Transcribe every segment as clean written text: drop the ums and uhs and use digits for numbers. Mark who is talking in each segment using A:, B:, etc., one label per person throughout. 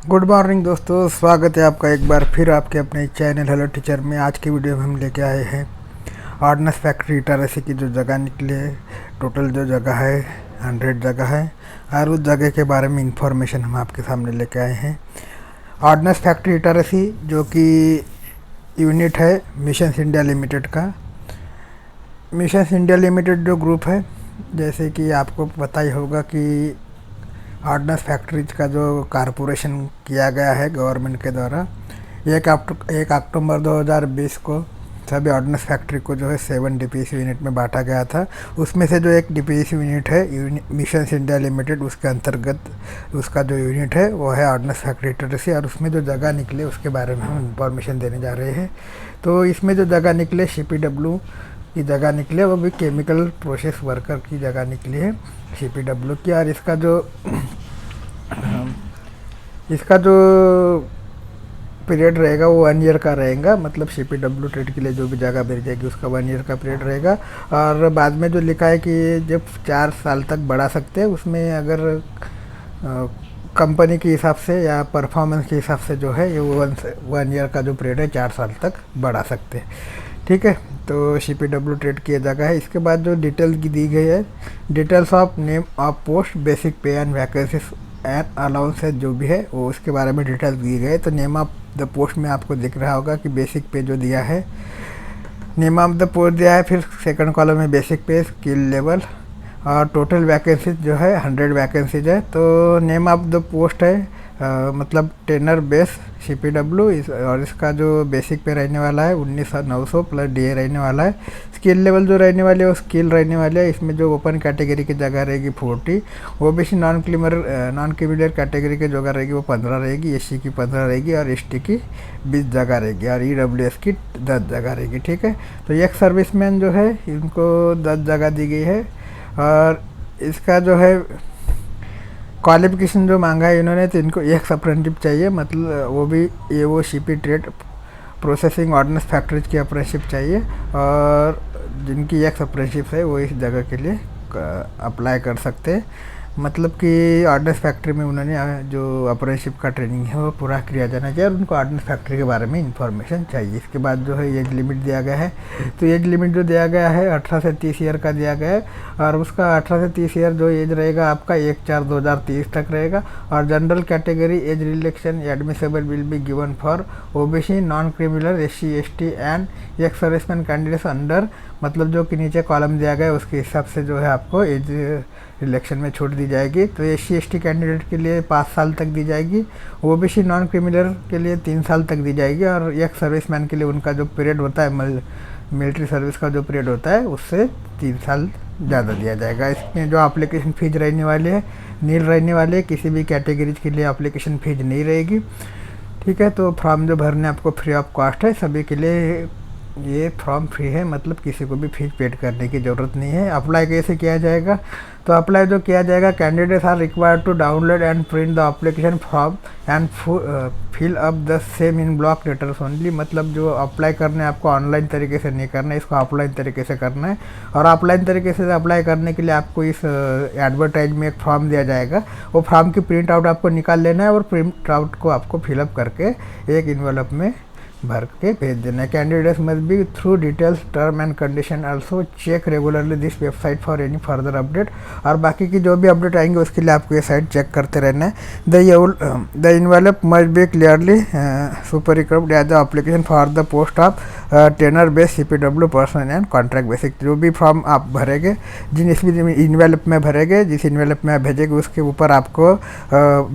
A: Good morning दोस्तों, स्वागत है आपका एक बार फिर आपके अपने चैनल हेलो टीचर में। आज की वीडियो में हम लेके आए हैं ऑर्डिनेंस फैक्ट्री इटारसी की जो जगह निकली है। टोटल जो जगह है 100 जगह है और उस जगह के बारे में इंफॉर्मेशन हम आपके सामने लेके आए हैं। ऑर्डिनेंस फैक्ट्री इटारसी जो कि यूनिट है मिशंस इंडिया लिमिटेड का। मिशंस इंडिया लिमिटेड जो ग्रुप है, जैसे कि आपको पता ही होगा कि ऑर्डिनेंस फैक्ट्रीज का जो कारपोरेशन किया गया है गवर्नमेंट के द्वारा, 1 अक्टूबर 2020 को सभी ऑर्डिनेंस फैक्ट्री को जो है 7 डीपीएससी यूनिट में बांटा गया था। उसमें से जो एक डीपीएससी यूनिट है मिशंस इंडिया लिमिटेड, उसके अंतर्गत उसका जो यूनिट है वो है ऑर्डिनेंस फैक्ट्री इटारसी। और उसमें जो जगह निकले उसके बारे में हम इंफॉर्मेशन देने जा रहे हैं। तो इसमें जो जगह निकले CPW की जगह निकली है, वो भी केमिकल प्रोसेस वर्कर की जगह निकली है CPW की। और इसका जो पीरियड रहेगा वो 1 ईयर का रहेगा। मतलब CPW ट्रेड के लिए जो भी जगह मिल जाएगी उसका 1 ईयर का पीरियड रहेगा। और बाद में जो लिखा है कि जब 4 साल तक बढ़ा सकते हैं, उसमें अगर कंपनी के हिसाब से या परफॉर्मेंस के हिसाब से जो है ये 1 ईयर का जो पीरियड है 4 साल तक बढ़ा सकते हैं। ठीक है, तो CPW ट्रेड किया जगह है। इसके बाद जो डिटेल्स की दी गई है, details of name of post, basic पे एंड वैकेंसीज एंड अलाउंसेस जो भी है वो उसके बारे में डिटेल्स दी गई है। तो नेम ऑफ द पोस्ट में आपको दिख रहा होगा कि बेसिक पे जो दिया है, नेम ऑफ द पोस्ट दिया है। फिर सेकंड कॉलम में बेसिक पे, स्किल लेवल और टोटल वैकेंसीज जो है 100 वैकेंसीज है। तो नेम ऑफ द पोस्ट है मतलब टेनर बेस CPW और इसका जो बेसिक पे रहने वाला है 19,900 प्लस DA रहने वाला है। स्किल लेवल जो रहने वाली है वो स्किल रहने वाली है। इसमें जो ओपन कैटेगरी की जगह रहेगी 40, OBC नॉन क्रिमिनल कैटेगरी की जगह रहेगी वो 15 रहेगी, SC की 15 रहेगी और ST की 20 जगह रहेगी और EWS की 10 जगह रहेगी। ठीक है, तो एक सर्विसमैन जो है इनको 10 जगह दी गई है। और इसका जो है क्वालिफिकेशन जो मांगा है इन्होंने, तो इनको एक अप्रेंटिस चाहिए, मतलब वो भी वो CP trade processing ordnance factories की अप्रेंटिसशिप चाहिए। और जिनकी एक अप्रेंटिसशिप है वो इस जगह के लिए अप्लाई कर सकते हैं। मतलब कि ऑर्डिनेंस फैक्ट्री में उन्होंने जो अप्रेंटिसशिप का ट्रेनिंग है वो पूरा किया जाना चाहिए और उनको ऑर्डिनेंस फैक्ट्री के बारे में इंफॉर्मेशन चाहिए। इसके बाद जो है एज लिमिट दिया गया है। तो एज लिमिट जो दिया गया है 18 से 30 ईयर का दिया गया है। और उसका 18 से 30 ईयर जो एज रहेगा आपका 1/4/2030 तक रहेगा। और general category age relaxation admissible will be given for OBC non criminal SC ST and एक सर्विसमैन कैंडिडेट्स अंडर, मतलब जो कि नीचे कॉलम दिया गया है उसके हिसाब से जो है आपको एज रिलेक्शन में छूट दी जाएगी। तो SC ST कैंडिडेट के लिए 5 साल तक दी जाएगी, OBC नॉन क्रिमिनल के लिए 3 साल तक दी जाएगी। और एक सर्विसमैन के लिए उनका जो पीरियड होता है मिलिट्री सर्विस का जो पीरियड होता है उससे 3 साल ज़्यादा दिया जाएगा। इसमें जो एप्लीकेशन फ़ीस रहने वाली है नील रहने वाले, किसी भी कैटेगरीज के लिए एप्लीकेशन फ़ीस नहीं रहेगी। ठीक है, तो फॉर्म जो भरने आपको फ्री ऑफ कॉस्ट है, सभी के लिए ये फॉर्म फ्री है, मतलब किसी को भी फीस पेड करने की ज़रूरत नहीं है। अप्लाई कैसे किया जाएगा, तो अप्लाई जो किया जाएगा, candidates are required to download and print the application form and fill up the same in block letters only. मतलब जो अप्लाई करना है आपको ऑनलाइन तरीके से नहीं करना है, इसको ऑफलाइन तरीके से करना है। और ऑफलाइन तरीके से अप्लाई करने के लिए आपको इस एडवर्टाइज में एक फॉर्म दिया जाएगा, वो फॉर्म की प्रिंट आउट आपको निकाल लेना है और प्रिंट आउट को आपको फिलअप करके एक इन्वेलप में भर के भेज देना है। Candidates must be through details term and condition also check regularly this website for any further update. और बाकी की जो भी अपडेट आएंगे उसके लिए आपको ये साइट चेक करते रहना है। The envelope must be clearly super equipped as the application for the post of tenure base CPW person and contract basic. जो भी फॉर्म आप भरेंगे, जिस भी इन्वेलप में भरेंगे, जिस इन्वेलप में आप भेजेंगे उसके ऊपर आपको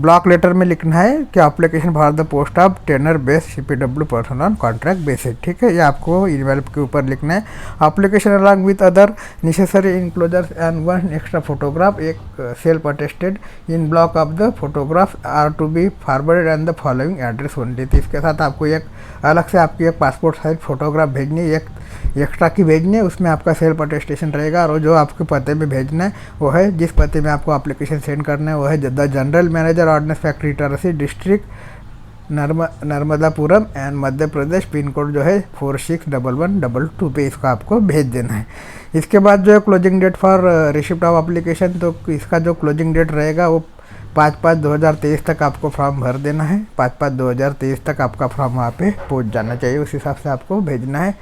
A: ब्लॉक लेटर में लिखना है कि application for the post of tenure base CPW person on contract basis. ठीक है, ये आपको इन्वेलप के ऊपर लिखना है। Application along with other necessary enclosures and 1 extra photograph, एक self attested in block of the photograph are to be forwarded and the following address only. तो इसके साथ आपको एक अलग से आपकी एक पासपोर्ट साइज फोटोग्राफ भेजनी है, एक एक्स्ट्रा की भेजनी है, उसमें आपका सेल्फ अटेस्टेशन रहेगा। और जो आपके पते में भेजना है वो है, जिस पते में आपको एप्लीकेशन सेंड करना है वो है the general manager ordinance factory Itarsi district Narmadapuram and Madhya Pradesh, pin code जो है 461122 पे इसको आपको भेज देना है। इसके बाद जो है closing date for receipt of application, तो इसका जो क्लोजिंग डेट रहेगा वो 5/5/2023 तक आपको फॉर्म भर देना है। 5/5/2023 तक आपका फॉर्म वहाँ पे पहुँच जाना चाहिए, उस हिसाब से आपको भेजना है।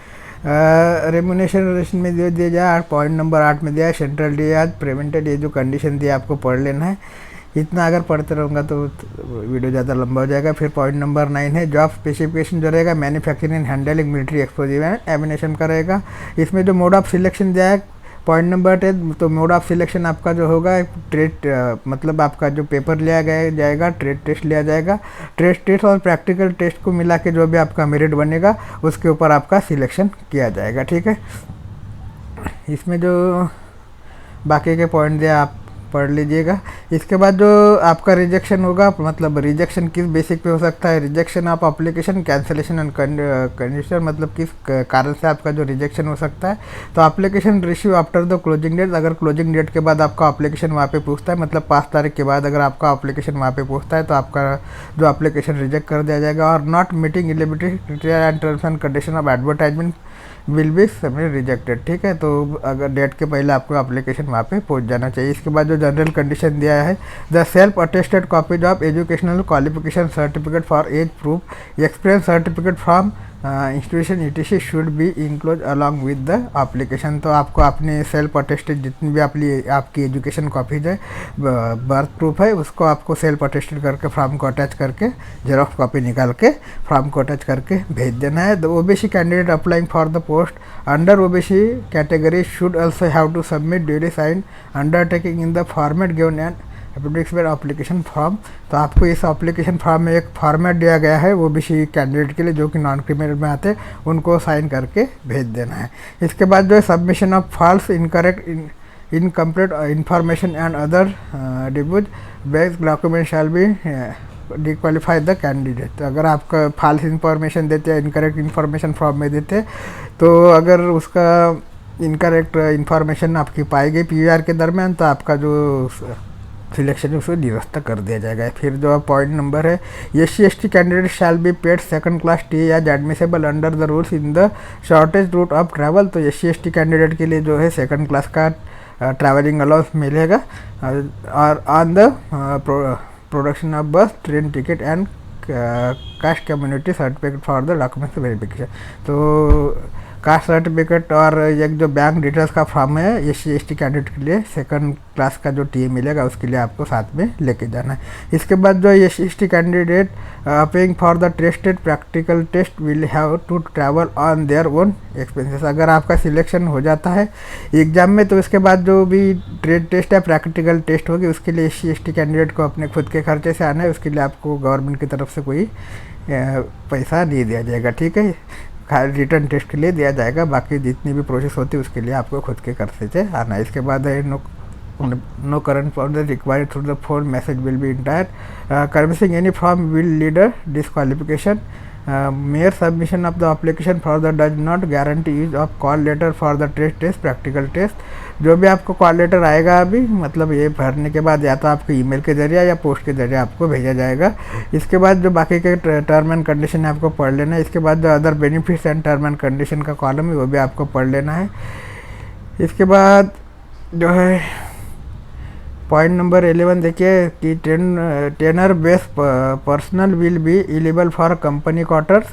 A: रेमुनेशन में जो दिया जाए, पॉइंट नंबर 8 में दिया है सेंट्रल डी आज प्रेवेंटेड, ये जो कंडीशन दिया आपको पढ़ लेना है। इतना अगर पढ़ते रहूँगा तो वीडियो ज़्यादा लंबा हो जाएगा। फिर पॉइंट नंबर 9 है जॉब स्पेसिफिकेशन जो रहेगा manufacturing and handling military explosive and ammunition का रहेगा। इसमें जो मोड ऑफ सिलेक्शन दिया है पॉइंट नंबर 10, तो मोड ऑफ सिलेक्शन आपका जो होगा ट्रेड मतलब आपका जो पेपर लिया जाएगा, ट्रेड टेस्ट लिया जाएगा। ट्रेड टेस्ट और प्रैक्टिकल टेस्ट को मिला के जो भी आपका मेरिट बनेगा उसके ऊपर आपका सिलेक्शन किया जाएगा, ठीक है। इसमें जो बाकी के पॉइंट दिया आप पढ़ लीजिएगा। इसके बाद जो आपका रिजेक्शन होगा, मतलब रिजेक्शन किस बेसिक पे हो सकता है, rejection of application, cancellation and condition, मतलब किस कारण से आपका जो रिजेक्शन हो सकता है। तो application receive after the closing date, अगर क्लोजिंग डेट के बाद आपका एप्लीकेशन वहाँ पे पूछता है, मतलब 5 तारीख के बाद अगर आपका एप्लीकेशन वहाँ पे पूछता है तो आपका जो एप्लीकेशन रिजेक्ट कर दिया जाएगा। और not meeting eligibility criteria and terms and condition of advertisement will be submit rejected, ठीक है। तो अगर डेट के पहले आपको एप्लीकेशन वहाँ पे पहुँच जाना चाहिए। इसके बाद जो जनरल कंडीशन दिया है, the self attested copies of educational qualification certificate for age proof, experience certificate from institution ETC should be include along with the application. तो आपको अपने सेल्फ अटेस्टेड जितनी भी आपकी एजुकेशन कॉपीज है, बर्थ प्रूफ है, उसको आपको सेल्फ अटेस्टेड करके फॉर्म को अटैच करके जेरॉक्स कॉपी निकाल के फॉर्म को अटैच करके भेज देना है। The OBC candidate applying for the post under OBC category should also have to submit duly sign undertaking in the format given and application form. तो आपको इस एप्लीकेशन फॉर्म में एक फॉर्मेट दिया गया है ओबीसी कैंडिडेट के लिए जो कि नॉन क्रिमिनल में आते हैं, उनको साइन करके भेज देना है। इसके बाद जो है submission of false, incorrect, incomplete information and other dubious based document shall be disqualify the candidate. अगर आपका फॉल्स इंफॉर्मेशन देते हैं, इनकरेक्ट इंफॉर्मेशन फॉर्म में देते हैं, तो अगर उसका इनकरेक्ट इंफॉर्मेशन आपकी पाई गई पीवीआर के दरमियान, तो आपका जो सिलेक्शन है उसको निरस्त कर दिया जाएगा। फिर जो पॉइंट नंबर है, SC/ST candidate shall be paid second class T as admissible under the rules in the shortage route of travel. तो SC/ST कैंडिडेट के लिए जो है सेकंड क्लास का ट्रैवलिंग अलाउंस मिलेगा और on the production of bus, train ticket and caste community certificate for the documents verification. तो caste certificate और एक जो बैंक डिटेल्स का फॉर्म है SC/ST कैंडिडेट के लिए सेकंड क्लास का जो टी मिलेगा उसके लिए आपको साथ में लेके जाना है। इसके बाद जो SC/ST candidate paying for the tested practical test will have to travel on their own expenses. अगर आपका सिलेक्शन हो जाता है एग्जाम में, तो उसके बाद जो भी ट्रेड टेस्ट है, प्रैक्टिकल टेस्ट होगी, उसके लिए SC/ST कैंडिडेट को अपने खुद के खर्चे से आना है। उसके लिए आपको गवर्नमेंट की तरफ से कोई पैसा नहीं दिया जाएगा, ठीक है। रिटर्न टेस्ट के लिए दिया जाएगा, बाकी जितनी भी प्रोसेस होती है उसके लिए आपको खुद के खर्चे से आना है। इसके बाद है no current form required through the phone message will be entire convincing any form will lead a disqualification. mere submission of the application further does not guarantee use of call letter for the test practical test। जो भी आपको call letter आएगा अभी, मतलब ये भरने के बाद, या तो आपको ईमेल के जरिए या पोस्ट के जरिए आपको भेजा जाएगा। इसके बाद जो बाकी के टर्म एंड कंडीशन है आपको पढ़ लेना है। इसके बाद जो other benefits and term and condition का कॉलम है वो भी आपको पढ़ लेना है। इसके बाद जो है पॉइंट नंबर 11 देखिए कि tenure base personal will be eligible for company quarters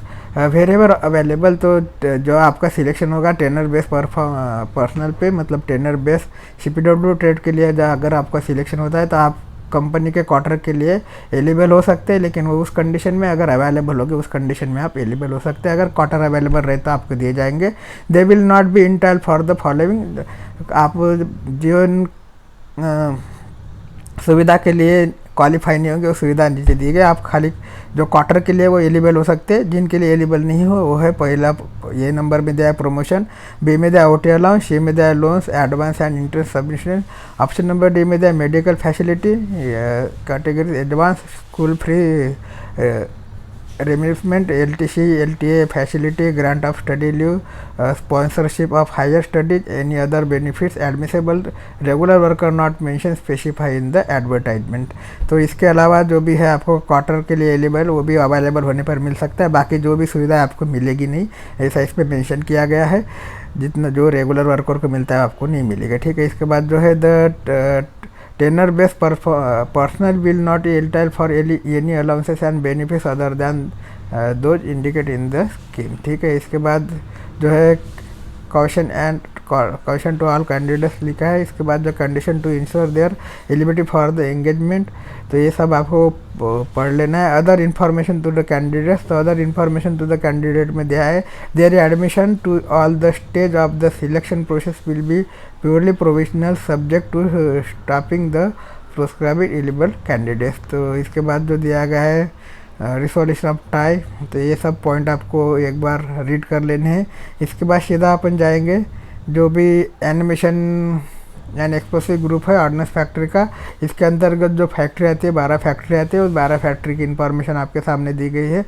A: wherever available. तो जो आपका सिलेक्शन होगा टेनर बेस पर्सनल पे, मतलब टेनर बेस CPW ट्रेड के लिए अगर आपका सिलेक्शन होता है तो आप कंपनी के क्वार्टर के लिए एलिजिबल हो सकते हैं, लेकिन वो उस कंडीशन में अगर अवेलेबल होगी उस कंडीशन में आप एलिजिबल हो सकते हैं। अगर क्वार्टर अवेलेबल रहे तो आपको दिए जाएंगे। They will not be entitle for the following. आप जीवन सुविधा के लिए क्वालिफाई नहीं होंगे, वो सुविधा नीचे दी गई। आप खाली जो क्वार्टर के लिए वो एलिजिबल हो सकते हैं। जिनके लिए एलिजिबल नहीं हो वो है, पहला ये नंबर में दिया है प्रमोशन, बी में दिया OT अलाउंस, सी में दिया loans advance and interest submission, option number D में दिया medical facility, category advance school free reimbursement, LTC LTA facility, grant of study leave, sponsorship of higher studies, any other benefits admissible, regular worker not mentioned specify in the advertisement। तो इसके अलावा जो भी है आपको quarter के लिए eligible वो भी अवेलेबल होने पर मिल सकता है। बाकी जो भी सुविधा आपको मिलेगी नहीं, ऐसा इस पर मेंशन किया गया है। जितना जो रेगुलर वर्कर को मिलता है आपको नहीं मिलेगा, ठीक है। इसके बाद जो है the tenure based personal will not eligible for any allowances and benefits other than those indicate in the scheme. ठीक है, इसके बाद जो है क्वेश्चन टू ऑल कैंडिडेट्स लिखा है। इसके बाद जो condition to ensure their eligibility for the engagement, तो ये सब आपको पढ़ लेना है। Other information to the candidates, तो other information to the candidate में दिया है their admission to all the stage of the selection process will be purely provisional subject to stopping the proscribed eligible candidates. तो इसके बाद जो दिया गया है रिसोल्यूशन ऑफ टाई, तो ये सब पॉइंट आपको एक बार रीड कर लेने हैं। इसके बाद सीधा अपन जाएंगे जो भी एनिमेशन एंड एक्सप्लोसिव ग्रुप है ऑर्डिनेंस फैक्ट्री का, इसके अंतर्गत जो फैक्ट्री आती है 12 फैक्ट्री आती है, उस 12 फैक्ट्री की इन्फॉर्मेशन आपके सामने दी गई है।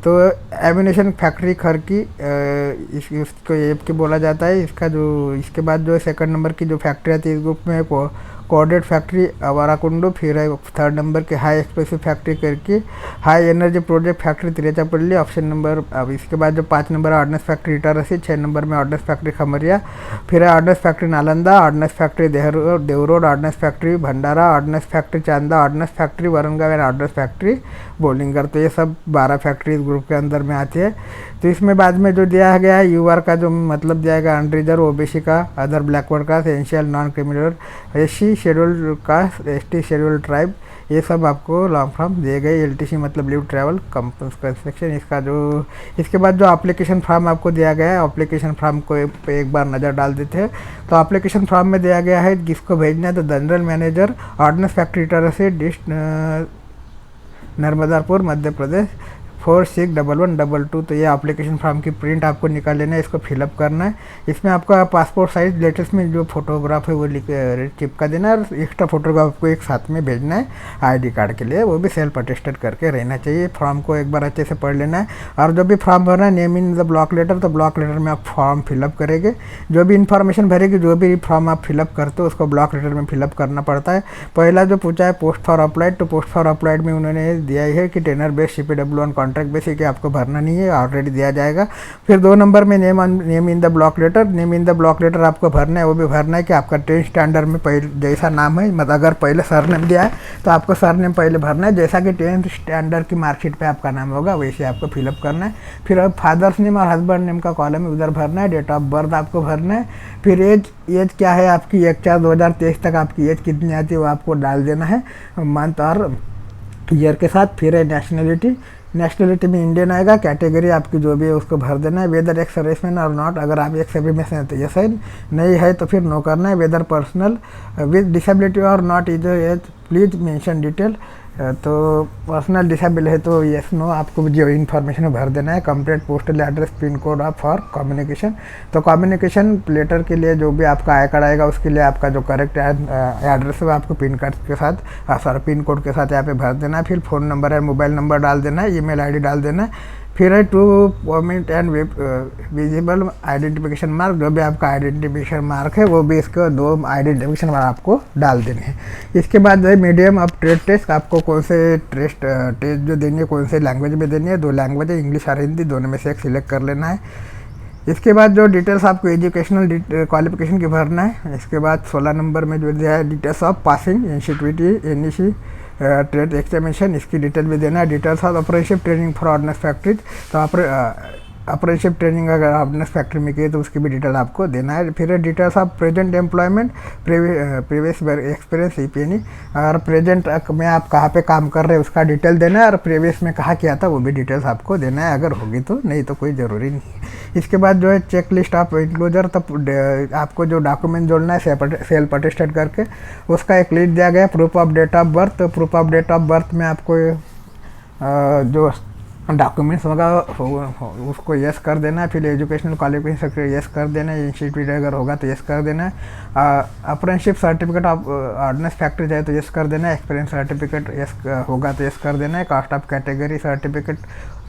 A: तो एम्यूनेशन फैक्ट्री खरकी इसको ये की बोला जाता है। इसका जो इसके बाद जो सेकंड नंबर की जो फैक्ट्री आती है इस ग्रुप में कोऑर्डिनेट फैक्ट्री अवाराकुंडू, फिर है थर्ड नंबर के हाई एक्सप्लोसिव फैक्ट्री करके high energy project factory Tiruchirappalli option number. अब इसके बाद जो 5 number ordnance factory Itarsi, 6 number में ऑर्डिनेंस फैक्ट्री खमरिया, फिर है ordnance factory Nalanda, ordnance factory Dehu Road, ordnance factory Bhandara, ordnance factory Chanda, ordnance factory Varangaon and ordnance factory Bolangir. तो ये सब 12 फैक्ट्री इस ग्रुप के अंदर में आती है। तो इसमें बाद में जो दिया गया है यूआर का जो मतलब दिया गया अनरिजर्व ओबीसी का, other backward caste, Asian non criminal, SC scheduled caste, ST scheduled tribe, ये सब आपको लॉन्ग फॉर्म दिए गए। एलटीसी मतलब लीव ट्रैवल कंस्ट्रक्शन। इसका जो इसके बाद जो एप्लीकेशन फॉर्म आपको दिया गया है, एप्लीकेशन फॉर्म को एक बार नज़र डाल देते हैं। तो एप्लीकेशन फॉर्म में दिया गया है किसको भेजना है, तो जनरल मैनेजर ऑर्डिनेंस फैक्ट्री से नर्मदापुर मध्य प्रदेश 461122। तो ये एप्लीकेशन फॉर्म की प्रिंट आपको निकाल लेना है, इसको फिलअप करना है। इसमें आपका पासपोर्ट साइज लेटेस्ट में जो फोटोग्राफ है वो चिपका देना है, और एक्स्ट्रा फोटोग्राफ आपको एक साथ में भेजना है आईडी कार्ड के लिए, वो भी सेल्फ अटेस्टेड करके रहना चाहिए। फॉर्म को एक बार अच्छे से पढ़ लेना है। और जो भी फॉर्म भरना है name in the block letter, तो ब्लॉक लेटर में आप फॉर्म फिलअप करेंगे। जो भी इन्फॉर्मेशन भरेगी, जो भी फॉर्म आप फिलअप करते हो उसको ब्लॉक लेटर में फिलअप करना पड़ता है। पहला जो पूछा है पोस्ट फॉर अप्लाइड, तो पोस्ट फॉर अप्लाइड में उन्होंने दिया है कि tenure based CPW on contract basis, कि आपको भरना नहीं है, ऑलरेडी दिया जाएगा। फिर 2 नंबर में name in the block letter, name in the block letter आपको भरना है, वो भी भरना है कि आपका 10th स्टैंडर्ड में पहले जैसा नाम है, मतलब अगर पहले सरनेम दिया है तो आपको सरनेम पहले भरना है, जैसा कि 10th स्टैंडर्ड की मार्कशीट पे आपका नाम होगा वैसे आपको फिलअप करना है। फिर अब फादर्स नेम और हस्बैंड नेम का कॉलम उधर भरना है, डेट ऑफ बर्थ आपको भरना है। फिर एज क्या है आपकी, 1/4/2023 तक आपकी एज कितनी आती है वो आपको डाल देना है मंथ और ईयर के साथ। फिर है नेशनलिटी में इंडियन आएगा, कैटेगरी आपकी जो भी है उसको भर देना है। वेदर एक्स सर्विसमैन और नॉट, अगर आप एक सर्विस में से हैं तो यस है, नहीं है तो फिर नो करना है। Whether personal with disability or not is as please mention detail, तो पर्सनल डिसेबल है तो यस नो आपको जो इन्फॉर्मेशन भर देना है। Complete postal address pin code of for communication, तो कम्युनिकेशन लेटर के लिए जो भी आपका आई कार्ड आएगा उसके लिए आपका जो करेक्ट एड्रेस है वो आपको पिन कार्ड के साथ पिन कोड के साथ यहाँ पे भर देना है। फिर फ़ोन नंबर है, मोबाइल नंबर डाल देना है, ईमेल आईडी डाल देना है। फिर है two permit and visible identification mark, जो भी आपका आइडेंटिफिकेशन मार्क है वो भी इसके 2 आइडेंटिफिकेशन मार्क आपको डाल देने हैं। इसके बाद है मीडियम ऑफ ट्रेड टेस्ट, आपको कौन से टेस्ट जो देनी है, कौन से लैंग्वेज में देनी है, 2 लैंग्वेज है, इंग्लिश और हिंदी, दोनों में से एक सिलेक्ट कर लेना है। इसके बाद जो डिटेल्स आपको एजुकेशनल क्वालिफिकेशन की भरना है। इसके बाद 16 नंबर में जो दिया है details of passing institute NEC trade examination, इसकी डिटेल भी देना है। Details of apprenticeship training for ordnance factories, तो अप्रेंटिसशिप ट्रेनिंग अगर ऑर्डिनेंस फैक्ट्री में की तो उसकी भी डिटेल आपको देना है। फिर details of present employment, previous experience CPNE, और प्रेजेंट में आप कहाँ पे काम कर रहे हैं उसका डिटेल देना है, और प्रीवियस में कहाँ किया था वो भी डिटेल्स आपको देना है अगर होगी तो, नहीं तो कोई ज़रूरी नहीं है। इसके बाद जो है चेक लिस्ट ऑफ इंक्लोजर, तब आपको जो डॉक्यूमेंट जोड़ना है सेल्फ अटेस्टेड करके, उसका एक लिस्ट दिया गया। Proof of date of birth, तो proof of date of birth में आपको जो डॉक्यूमेंट्स होगा उसको यस कर देना है। फिर एजुकेशनल क्वालिफिकेशन यस कर देना है, इंस्टीट्यूट अगर होगा तो यस कर देना है। Apprenticeship certificate of ordnance factory जाए तो यस कर देना है, एक्सपीरियंस सर्टिफिकेट यस होगा तो यस कर देना है, caste of category certificate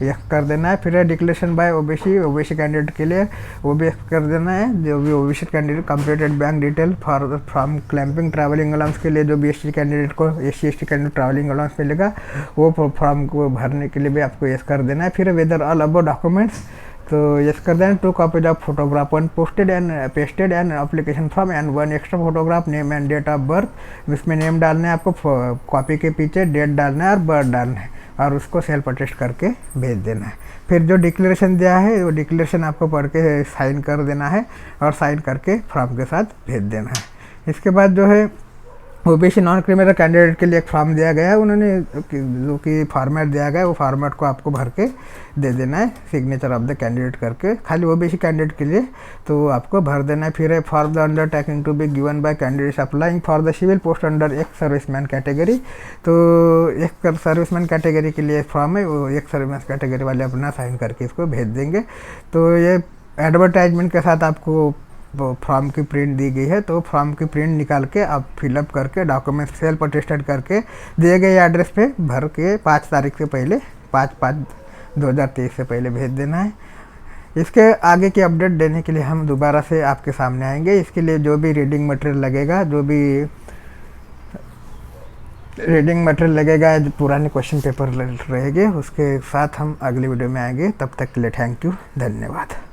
A: yes कर देना है। फिर डिक्लेरेशन बाय ओबीसी कैंडिडेट के लिए वो भी यस कर देना है। जो भी OBC candidate completed bank detail from clamping travelling allowance के लिए जो भी SC कैंडिडेट को SC कैंडिडेट ट्रैवलिंग अलाउंस मिलेगा वो फॉर्म को भरने के लिए भी आपको यस कर देना है। फिर वेदर ऑल अबव डॉक्यूमेंट्स तो यस कर देना। 2 copies of photograph, 1 posted and pasted and application form and 1 extra photograph, name and date of birth. इसमें नेम डालना है आपको, कॉपी के पीछे डेट डालना है और बर्थ डालना है और उसको सेल्फ अटेस्ट करके भेज देना है। फिर जो डिक्लेरेशन दिया है वो डिक्लेरेशन आपको पढ़ के साइन कर देना है और साइन करके फॉर्म के साथ भेज देना है। इसके बाद जो है ओबीसी नॉन क्रिमिनल कैंडिडेट के लिए एक फॉर्म दिया गया है, उन्होंने जो कि फॉर्मेट दिया गया है वो फॉर्मेट को आपको भर के दे देना है, सिग्नेचर ऑफ द कैंडिडेट करके, खाली ओबीसी कैंडिडेट के लिए तो आपको भर देना है। फिर है for the undertaking to be given by candidates applying for the civil post under ex serviceman category. तो एक सर्विसमैन कैटेगरी के लिए फॉर्म है, वो एक सर्विसमैन कैटेगरी वाले अपना साइन करके इसको भेज देंगे। तो ये एडवर्टाइजमेंट के साथ आपको फॉर्म की प्रिंट दी गई है, तो फॉर्म की प्रिंट निकाल के आप फिलअप करके डॉक्यूमेंट सेल्फ अटेस्टेड करके दिए गए एड्रेस पे भर के 5 तारीख से पहले 5/5/2023 से पहले भेज देना है। इसके आगे की अपडेट देने के लिए हम दोबारा से आपके सामने आएंगे। इसके लिए जो भी रीडिंग मटेरियल लगेगा, जो पुराने क्वेश्चन पेपर रहेंगे उसके साथ हम अगली वीडियो में आएंगे। तब तक के लिए थैंक यू, धन्यवाद।